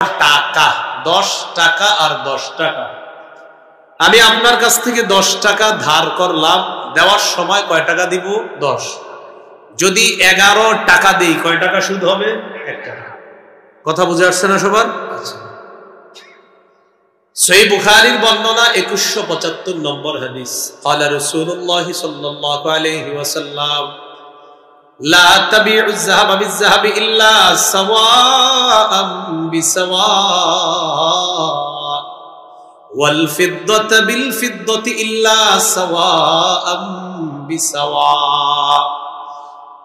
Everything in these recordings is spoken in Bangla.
টাকা 10 টাকা আর 10 টাকা, আমি আপনার কাছ থেকে 10 টাকা ধার করলাম, দেওয়ার সময় কয় টাকা দিব? 10। যদি 11 টাকা দেই কয় টাকা সুদ হবে? 1 টাকা। কথা বুঝে আসছে না সবার? আচ্ছা, সহিহ বুখারীর বর্ণনা 2175 নম্বর হাদিস। ক্বালা রাসূলুল্লাহ সাল্লাল্লাহু আলাইহি ওয়াসাল্লাম লা তাবিউ যাহাবা বিয-যাহাবি ইল্লা সাওয়াআন বিসাওয়া ওয়াল ফিদ্দাতা বিল ফিদ্দাতি ইল্লা সাওয়াআন বিসাওয়া।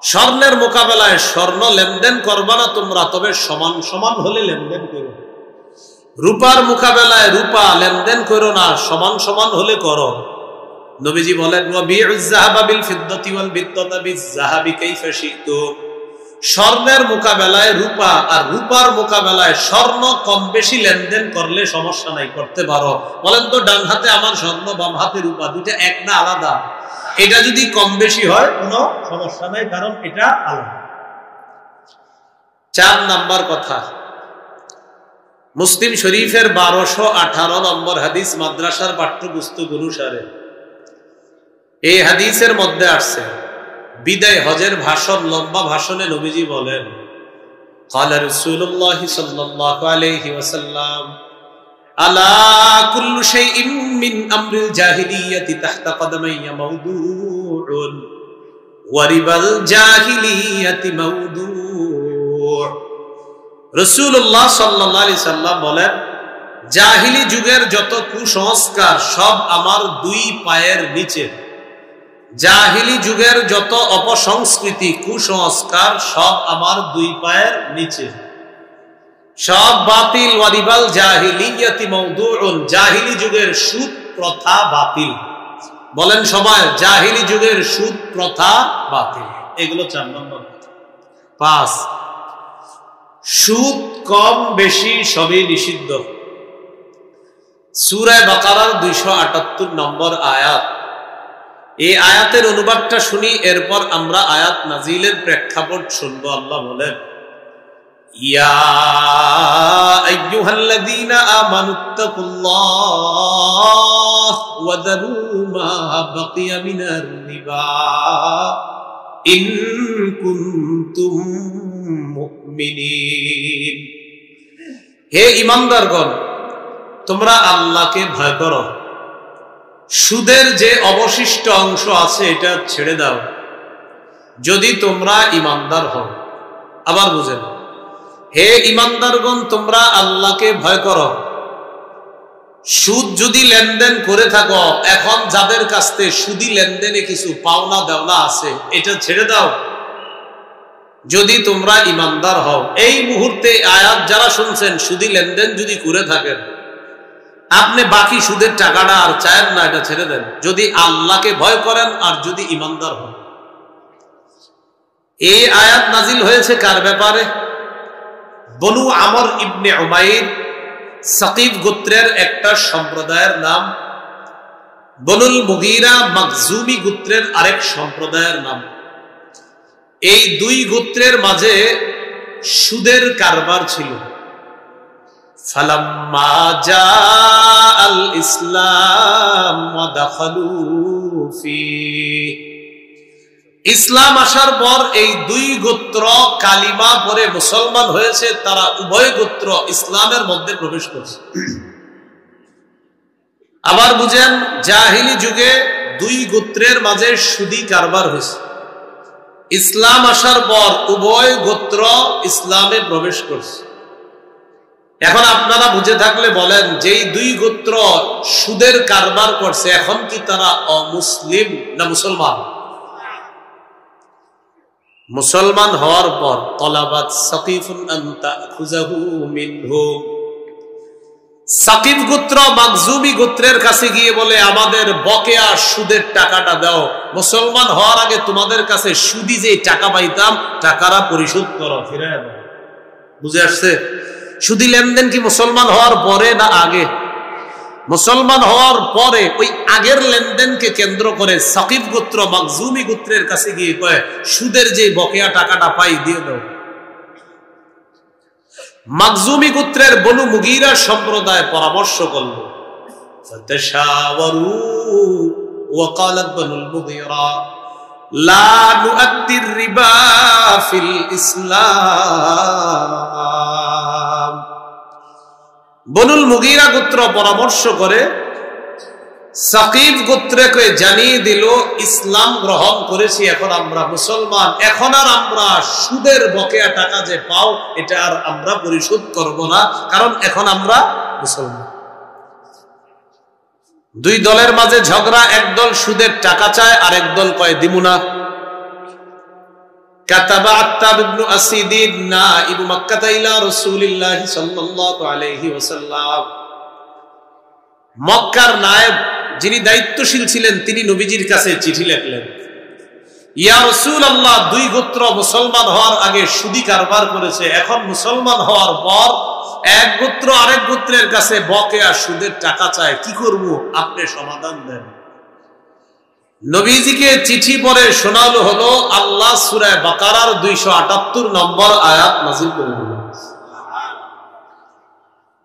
স্বর্ণের মোকাবেলায় স্বর্ণ লেনদেন করবা না তোমরা, তবে সমান সমান হলে লেনদেন করো। রূপার মোকাবেলায় রূপা লেনদেন করো না, সমান সমান হলে করো। নবীজি বলেন ওয়াবিউয যাহাবা বিল ফিদ্দাতি ওয়াল বিদ্দাতা বিয-যাহাবি কাইফা শি'তুম। স্বর্ণের মোকাবেলায় রূপা আর রূপার মোকাবেলায় স্বর্ণ কম বেশি লেনদেন করলে সমস্যা নাই, করতে পারো। বলেন তো ডান হাতে আমার স্বর্ণ, বাম হাতে রূপা, দুইটা এক না আলাদা? এটা যদি কম বেশি হয় কোনো সমস্যা নাই, কারণ এটা আলাদা। 4 নাম্বার কথা, মুসলিম শরীফের 1218 নম্বর হাদিস, মাদ্রাসার পাঠ্যপুস্তক অনুসারে এই হাদিসের মধ্যে আসছে বিদায় হজের ভাষণ, লম্বা ভাষণে নবীজি বলেন ক্বালা রাসূলুল্লাহ সাল্লাল্লাহু আলাইহি ওয়াসাল্লাম আলা কুল্লু শাইইন মিন আমরিল জাহিলিয়াতি তাহতা কদামাইয়া মাওদুউন ওয়া রিবাল জাহিলিয়াতি মাওদু'। রাসূলুল্লাহ সাল্লাল্লাহু আলাইহি সাল্লাম বলেন, জাহিলি যুগের যত কুসংস্কার সব আমার 2 পায়ের নিচে। জাহিলি যুগের যত অপসংস্কৃতি কুসংস্কার সব আমার 2 পায়ের নিচে, সব বাতিল। ওয়ারিবাল জাহিলিয়াতি মাওদুউন, জাহিলি যুগের সুদ প্রথা বাতিল। বলেন সবাই, জাহিলি যুগের সুদ প্রথা বাতিল। এগুলো 4 নম্বর। 5, সুদ কম বেশি সবই নিষিদ্ধ। সূরা বাকারার 278 নম্বর আয়াত। এই আয়াতের অনুবাদটা শুনি, এরপর আমরা আয়াত নাজিলের প্রেক্ষাপট শুনবো। আল্লাহ বলেন, ইয়া আইয়ুহাল্লাযীনা আমানুত্তাকুল্লাহ ওয়া যারু মা বাকিয়া মিনার রিবা ইন কুনতুম মুমিনিন। হে ঈমানদারগণ, তোমরা আল্লাহকে ভয় করো, সুদের যে অবশিষ্ট অংশ আছে এটা ছেড়ে দাও যদি তোমরা ঈমানদার হও। আবার বুঝেন, হে ঈমানদারগণ, তোমরা আল্লাহকে ভয় করো। সুদ যদি লেনদেন করে থাকো, এখন যাদের কাছ থেকে সুদি লেনদেনে কিছু পাওনা দেওনা আছে, এটা ছেড়ে দাও যদি তোমরা ঈমানদার হও। এই মুহূর্তে আয়াত যারা শুনছেন, সুদি লেনদেন যদি করে থাকেন, আপনি বাকি সুদের টাকাটা আর চায়েন না, এটা ছেড়ে দেন যদি আল্লাহকে ভয় করেন আর যদি ঈমানদার হন। এই আয়াত নাজিল হয়েছে কার ব্যাপারে? বনু আমর ইবনে উমাইর, সাকিফ গোত্রের একটা সম্প্রদায়ের নাম, বনুল মুগীরা মাখজুমি গোত্রের আরেক সম্প্রদায়ের নাম। এই 2 গোত্রের মাঝে সুদের কারবার ছিল। ফালাম্মা জাআল ইসলাম ওয়া দাখালু ফি, ইসলাম আসার পর এই 2 গোত্র কালিমা পড়ে মুসলমান হয়েছে, তারা উভয় গোত্র ইসলামের মধ্যে প্রবেশ করেছে। আবার বুঝেন, জাহিলি যুগে 2 গোত্রের মাঝে সুদি কারবার হয়েছে। ইসলাম আসার পর উভয় গোত্র ইসলামে প্রবেশ করছে। এখন আপনারা বুঝে থাকলে বলেন, যেই 2 গোত্র সুদের কারবার করছে, এখন কি তারা অমুসলিম না মুসলমান? মুসলমান হওয়ার পর তলাবাত সাকিফুন আন তাখুযাহু মিনহুম, সাকিফ গোত্র মাখজুমি গোত্রের কাছে গিয়ে বলে, আমাদের বকেয়া সুদের টাকাটা দাও, মুসলমান হওয়ার আগে তোমাদের কাছে সুদি যে টাকা পাইতাম টাকাটা পরিশোধ করো, ফিরায় দাও। বুঝে আসছে? সুদি লেনদেন কি মুসলমান হওয়ার পরে না আগে? মুসলমান হওয়ার পরে ওই আগের লেনদেনকে কেন্দ্র করে সাকিফ গোত্র মাখজুমি গোত্রের কাছে গিয়ে কয়, সুদের যে বকেয়া টাকাটা পাই দিয়ে দাও। মাখজুমি গোত্রের বনু মুগীরা সম্প্রদায় পরামর্শ করল, ফাতাশাওয়ারু ওয়া ক্বালাত বনুল মুগীরা লা নুআদ্দির রিবা ফিল ইসলাম। বনুল মুগীরা গোত্র পরামর্শ করে সাকিব গোত্রকে জানিয়ে দিল, ইসলাম গ্রহণ করেছি, এখন আমরা মুসলমান, এখন আর আমরা সুদের বকেয়া টাকা যে পাও এটা আর আমরা পরিশোধ করব না, কারণ এখন আমরা মুসলমান। দুই দলের মাঝে ঝগড়া, একদল সুদের টাকা চায় আর একদল কয় দিমু না। কাতাবা আত্তাব ইবনে আসিদিন নাইবু মক্কা ইলা রাসূলিল্লাহ সাল্লাল্লাহু আলাইহি ওয়াসাল্লাম, মক্কার নায়েব যিনি দায়িত্বশীল ছিলেন তিনি নবীজির কাছে চিঠি লিখলেন, ইয়া রাসূলুল্লাহ, দুই গোত্র মুসলমান হওয়ার আগে সুদি কারবার করেছে, এখন মুসলমান হওয়ার পর এক গোত্র আরেক গোত্রের কাছে বকেয়া সুদের টাকা চায়, কি করব, আপনি সমাধান দেন। নবীজিকে চিঠি পড়ে শোনালো হলো আল্লাহ সূরা বাকারার 278 নম্বর আয়াত নাযিল করে দিলেন।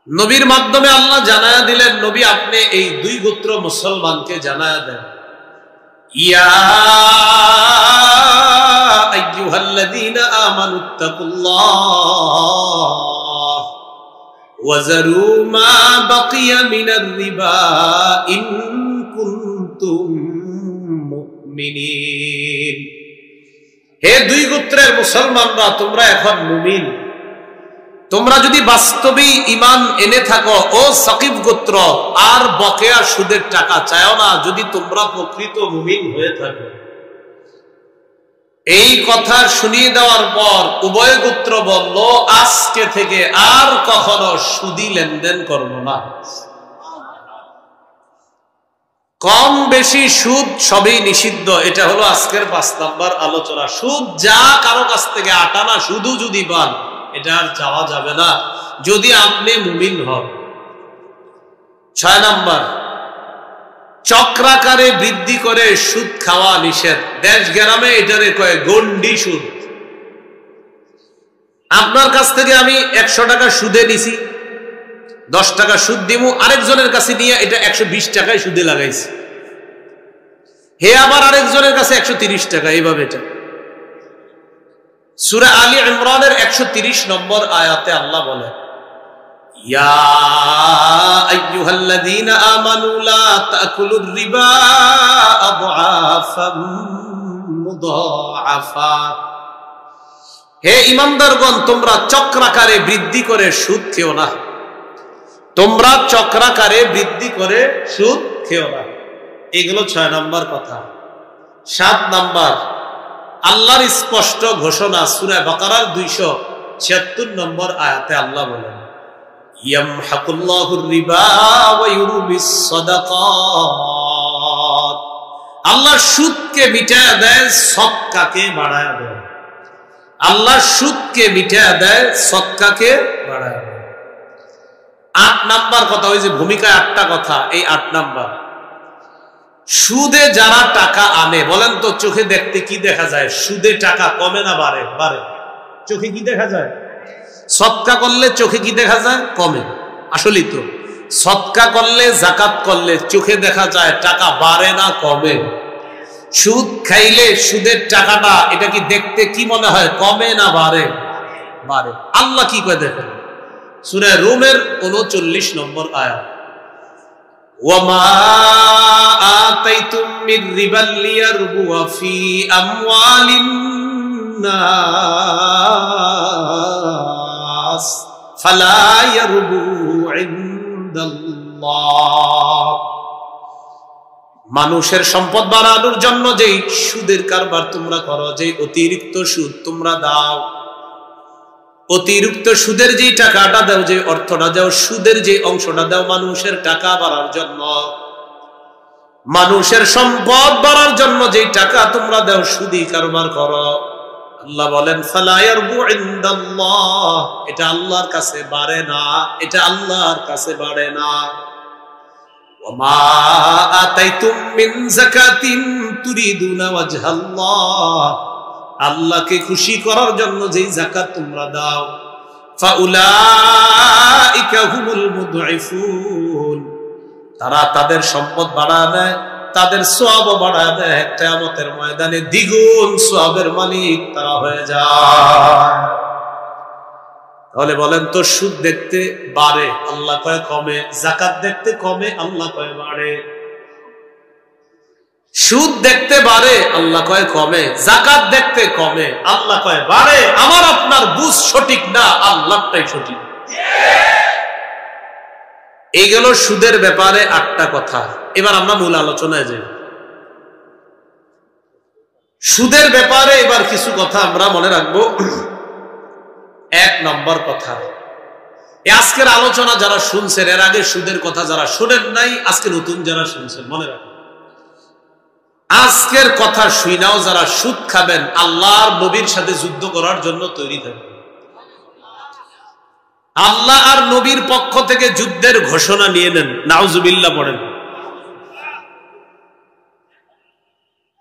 নবীর মাধ্যমে আল্লাহ জানায়া দিলেন, নবী আপনি এই দুই গোত্র মুসলমানকে জানায়া দেন, ইয়া আইয়ুহাল্লাযীনা আমানুত্তাকুল্লাহ ওয়া যারু মা বাকিয়া মিনার রিবা ইন কুনতুম মুমিনিন। হে দুই গোত্রের মুসলমানরা, তোমরা এখন মুমিন, তোমরা যদি বাস্তবেই ঈমান এনে থাকো, ও সাকিব গোত্র, আর বকেয়া সুদের টাকা চাও না, যদি তোমরা প্রকৃত মুমিন হয়ে থাকো। এই কথা শুনিয়ে দেওয়ার পর উভয় গোত্র বলল, আজকে থেকে আর কখনো সুদি লেনদেন করব না। কম বেশি সুদ সবই নিষিদ্ধ, এটা হলো আজকের 5 নম্বর আলোচনা। সুদ যা কারো কাছ থেকে আটানা শুধু যদি পান, এটা আর চাওয়া যাবে না যদি আপনি মুমিন হন। 6 নম্বর, চক্রাকারে বৃদ্ধি করে সুদ খাওয়া নিষেধ। দেশ গ্রামে এটারে কয় গন্ডি সুদ। আপনার কাছ থেকে আমি 100 টাকা সুদে নিছি, 10 টাকা সুদ দিমু, আরেকজনের কাছে নিয়ে এটা 120 টাকায় সুদে লাগাইছি, হে আবার আরেকজনের কাছে 130 টাকা, এইভাবে। এটা সূরা আলী ইমরানের 130 নম্বর আয়াতে আল্লাহ বলে, ইয়া আইয়ুহাল্লাযীনা আমানু লা তাকুলুর রিবা আদআফাম মুদাআফা। হে ঈমানদারগণ, তোমরা চক্রাকারে বৃদ্ধি করে সুদ খেও না, তোমরা চক্রাকারে বৃদ্ধি করে সুদ খেও না। এগুলো 6 নম্বর কথা। 7 নম্বর, আল্লাহর স্পষ্ট ঘোষণা, সূরা বাকারার 276 নম্বর আয়াতে আল্লাহ বলেন, ইয়ামহাকুল্লাহুর রিবা ওয়া ইউরবিস সাদাকাত। আল্লাহ সুদকে মিটায়া দেয়, সদকাকে বাড়ায়া দেয়। আল্লাহ সুদকে মিটায়া দেয়, সদকাকে বাড়ায়া দেয়। 8 নাম্বার কথা, ওই যে ভূমিকায় 8টা কথা, এই 8 নাম্বার। সুদে যারা টাকা আনে, বলেন তো চোখে দেখতে কি দেখা যায়? সুদে টাকা কমে না বাড়ে? বাড়ে। চোখে কি দেখা যায়? সদকা করলে চোখে কি দেখা যায়? কমে। আসলেই তো সদকা করলে, যাকাত করলে চোখে দেখা যায় টাকা বাড়ে না কমে? সুদ খাইলে সুদের টাকাটা, এটা কি দেখতে কি মনে হয়? কমে না বাড়ে? বাড়ে। আল্লাহ কি কয় দেখেন, সূরা রুমের 39 নম্বর আয়াত, ওয়ামা আতাইতুম মির রিবাল লিয়ারবুয়া ফি আমওয়ালিন নাস ফালা ইয়ারবু ইনদাল্লাহ। মানুষের সম্পদ বাড়ানোর জন্য যেই সুদের কারবার তোমরা করো, যে অতিরিক্ত সুদ তোমরা দাও, অতিরিক্ত সুদের যে টাকাটা দাও, যে অর্থটা দাও, সুদের যে অংশটা দাও মানুষের টাকা বাড়ার জন্য, মানুষের সম্পদ বাড়ার জন্য যে টাকা তোমরা দাও, সুদি কারবার করো, আল্লাহ বলেন ফালা ইয়ারবু ইনদাল্লাহ, এটা আল্লাহর কাছে বাড়ে না, এটা আল্লাহর কাছে বাড়ে না। ওয়ামা আতাইতুম মিন যাকাতিন তুরিদুনা ওয়াজহাল্লাহ, আল্লাহকে খুশি করার জন্য যেই যাকাত তোমরা দাও, ফাউলাইকা হুমুল মুদঈফুন, তারা তাদের সম্পদ বাড়ায় দেয়, তাদের সওয়াবও বাড়ায় দেয়, কিয়ামতের ময়দানে দ্বিগুণ সওয়াবের মালিক তারা হয়ে যায়। তাহলে বলেন তো, সুদ দেখতে বাড়ে, আল্লাহ কয় কমে, যাকাত দেখতে কমে, আল্লাহ কয় বাড়ে। সুদ দেখতে বাড়ে, আল্লাহ কয় কমে, যাকাত দেখতে কমে, আল্লাহ কয় বাড়ে। আমার আপনার বুঝ সঠিক না, আল্লাহটাই সঠিক। এই গেল সুদের ব্যাপারে 8টা কথা। এবার আমরা মূল আলোচনায় যাই। সুদের ব্যাপারে এবার কিছু কথা আমরা মনে রাখবো। 1 নম্বর কথা, আজকের আলোচনা যারা শুনছেন, এর আগে সুদের কথা যারা শোনেন নাই, আজকে নতুন যারা শুনছেন মনে রাখবেন, আজকের কথা শুনাও যারা সুদ খাবেন, আল্লাহর নবীর সাথে যুদ্ধ করার জন্য তৈরি থাকবেন। আল্লাহ আর নবীর পক্ষ থেকে যুদ্ধের ঘোষণা নিয়ে নেন। নাউজুবিল্লাহ পড়েন।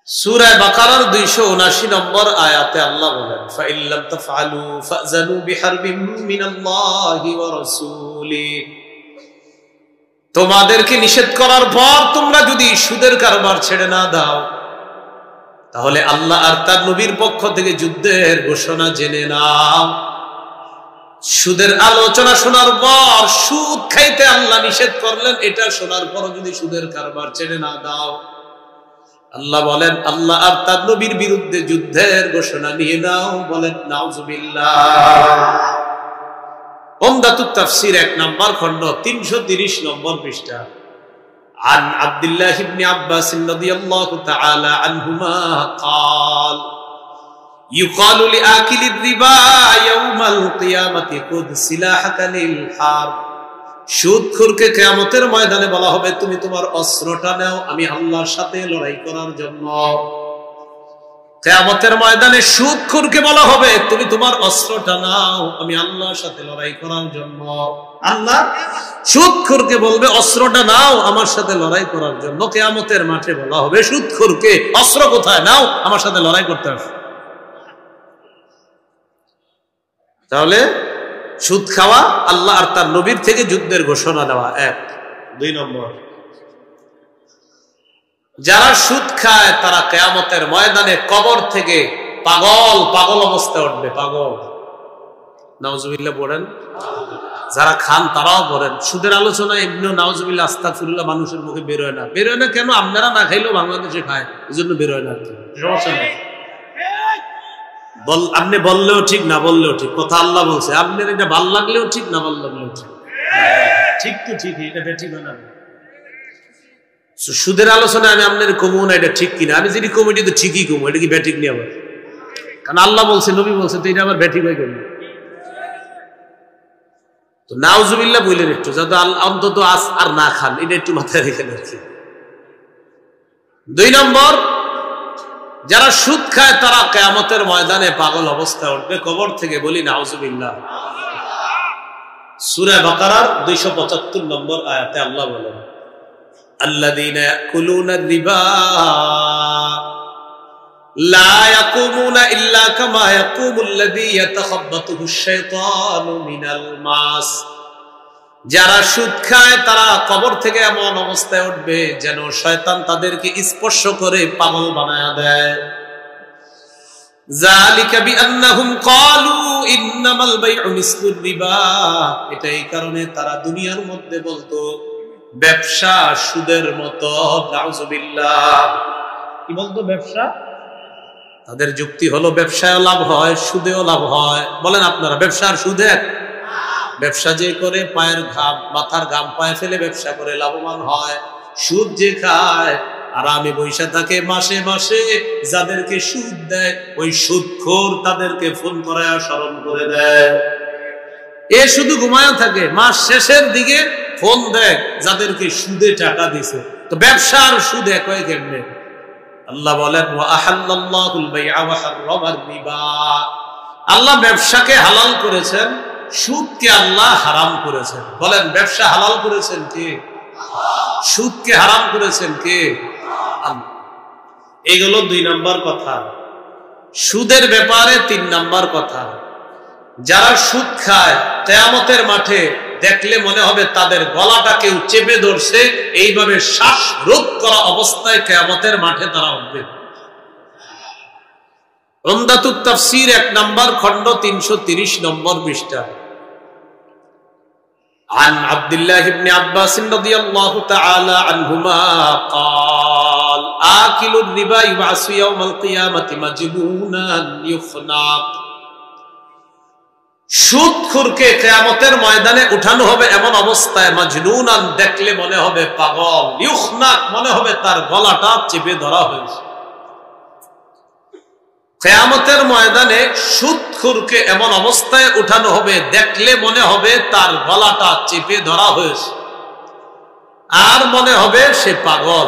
সূরা বাকারার 279 নম্বর আয়াতে আল্লাহ বলেন, ফাইল্লাম তাফআলু ফাযানু বিহারবিম মিনাল্লাহি ওয়া রাসূলিহি, তোমাদেরকে নিষেধ করার পর তোমরা যদি সুদের কারবার ছেড়ে না দাও, তাহলে আল্লাহ আর তার নবীর পক্ষ থেকে যুদ্ধের ঘোষণা জেনে নাও। সুদের আলোচনা শোনার পর, সুদ খাইতে আল্লাহ নিষেধ করলেন, এটা শোনার পর যদি সুদের কারবার ছেড়ে না দাও, আল্লাহ বলেন আল্লাহ আর তার নবীর বিরুদ্ধে যুদ্ধের ঘোষণা নিয়ে নাও। বলেন নাউজুবিল্লাহ। উমদাতুত তাফসীর 1 নম্বর খণ্ড 330 নম্বর পৃষ্ঠা। আন আব্দুল্লাহ ইবনে আব্বাস রাদিয়াল্লাহু তাআলা আনহুমা قال يقال لآكل الربا يوم القيامة خذ سلاحك للحرب, সুদখোরকে কিয়ামতের ময়দানে বলা হবে, তুমি তোমার অস্ত্রটা নাও, আমি আল্লাহর সাথে লড়াই করার জন্য। কিয়ামতের ময়দানে সুদখোরকে বলা হবে, তুমি তোমার অস্ত্রটা নাও, আমি আল্লাহর সাথে লড়াই করার জন্য। আল্লাহ সুদখোরকে বলবে, অস্ত্রটা নাও, আমার সাথে লড়াই করার জন্য। কিয়ামতের মাঠে বলা হবে সুদখোরকে, অস্ত্র কোথায়, নাও, আমার সাথে লড়াই করতে হবে। তাহলে সুদ খাওয়া, আল্লাহ আর তার নবীর থেকে যুদ্ধের ঘোষণা দেওয়া 1। 2 নম্বর, যারা সুদ খায় তারা কিয়ামতের ময়দানে কবর থেকে পাগল পাগল অবস্থায় উঠবে। পাগল, নাউজুবিল্লাহ পড়েন। যারা খান তারাও পড়েন। সুদের আলোচনা এমনি নাউজুবিল্লাহ আস্তাগফিরুল্লাহ মানুষের মুখে বেরোয় না। বেরোয় না কেন? আপনারা না খাইলেও বাংলাদেশে খায়, এই জন্য বেরোয় না। সমস্যা নেই, আপনি বললেও ঠিক, না বললেও ঠিক, কথা আল্লাহ বলছে। আপনার এটা ভাল লাগলেও ঠিক, না ভাল লাগলেও ঠিক, ঠিক তো ঠিক, এটা ঠিক না। সুদের আলোচনা আমি আপনার কমু না এটা ঠিক কিনা, আমি যদি কমিটি তো ঠিকই কমু, এটা কি ব্যাঠিক নিয়ে আবার, কারণ আল্লাহ বলছে, নবী বলছে, তো এটা আবার ব্যাঠিক হয়ে গেল। তো নাউজুবিল্লাহ বললেন একটু, যাতে অন্তত আজ আর না খান, এটা একটু মাথায় রেখেন আর কি। 2 নম্বর, যারা সুদ খায় তারা কিয়ামতের ময়দানে পাগল অবস্থায় উঠবে কবর থেকে। বলি নাউজুবিল্লাহ। সূরা বাকারার 275 নম্বর আয়াতে আল্লাহ বলেন, আল্লাযীনা ইয়াকুলুনা রিবা লা ইয়াকুমুনা ইল্লা কামা ইয়াকুমুল্লাযী ইয়াতাখাব্বাতুহু শাইতানু মিনাল মাস, যারা সুদ খায় তারা কবর থেকে এমন অবস্থায় উঠবে যেন শয়তান তাদেরকে স্পর্শ করে পাগল বানায়া দেয়। যালিকা বিআন্নাহুম ক্বালু ইন্নামাল বাইউ মিসলুর রিবা, এটাই কারণে তারা দুনিয়ার মধ্যে বলতো ব্যবসা সুদের মতো। নাউজুবিল্লাহ। কি বলতো? ব্যবসা। তাদের যুক্তি হলো ব্যবসায় লাভ হয়, সুদেও লাভ হয়। বলেন আপনারা, ব্যবসা আর সুদ এক? ব্যবসা যে করে পায়ের ঘাম, মাথার ঘাম পায়ে ফেলে ব্যবসা করে লাভবান হয়, সুদ যে খায় আরামে বৈশা থাকে মাসে মাসে, যাদেরকে সুদ দেয় ওই সুদখোর তাদেরকে ফোন করায় স্মরণ করে দেয়। এ শুধু ঘুমায় থাকে, মাস শেষের দিকে ফোন দেয় যাদেরকে সুদে টাকা দিছে। তো ব্যবসা আর সুদ এক হয় কেমনে? আল্লাহ বলেন, ওয়া আহাল্লাল্লাহুল বাই'a ওয়া হাররামার রিবা, আল্লাহ ব্যবসাকে হালাল করেছেন, সুদকে আল্লাহ হারাম করেছেন। বলেন, ব্যবসা হালাল করেছেন কে? সুদকে হারাম করেছেন কে? আল্লাহ। এগুলো 2 নম্বর কথা। সুদের ব্যাপারে 3 নম্বর কথা, যারা সুদ খায় কিয়ামতের মাঠে দেখলে মনে হবে তাদের গলাটা কেউ চেপে ধরছে, এইভাবে শ্বাসরোধ করা অবস্থায় কিয়ামতের মাঠে তারা উঠবে। উমদাতুত তাফসীর 1 নম্বর খণ্ড 330 নম্বর পৃষ্ঠা। عن عبد الله بن عباس رضي الله تعالى عنهما قال آكل الربا يبعث يوم القيامة مجنونا يخنق। সুদখোরকে কিয়ামতের ময়দানে উঠানো হবে এমন অবস্থায়, মাজনুনান দেখলে মনে হবে পাগল, ইউখনাক মনে হবে তার গলাটা চেপে ধরা হয়েছে। কিয়ামতের ময়দানে সুদখোরকে এমন অবস্থায় উঠানো হবে দেখলে মনে হবে তার গলাটা চেপে ধরা হয়েছে, আর মনে হবে সে পাগল।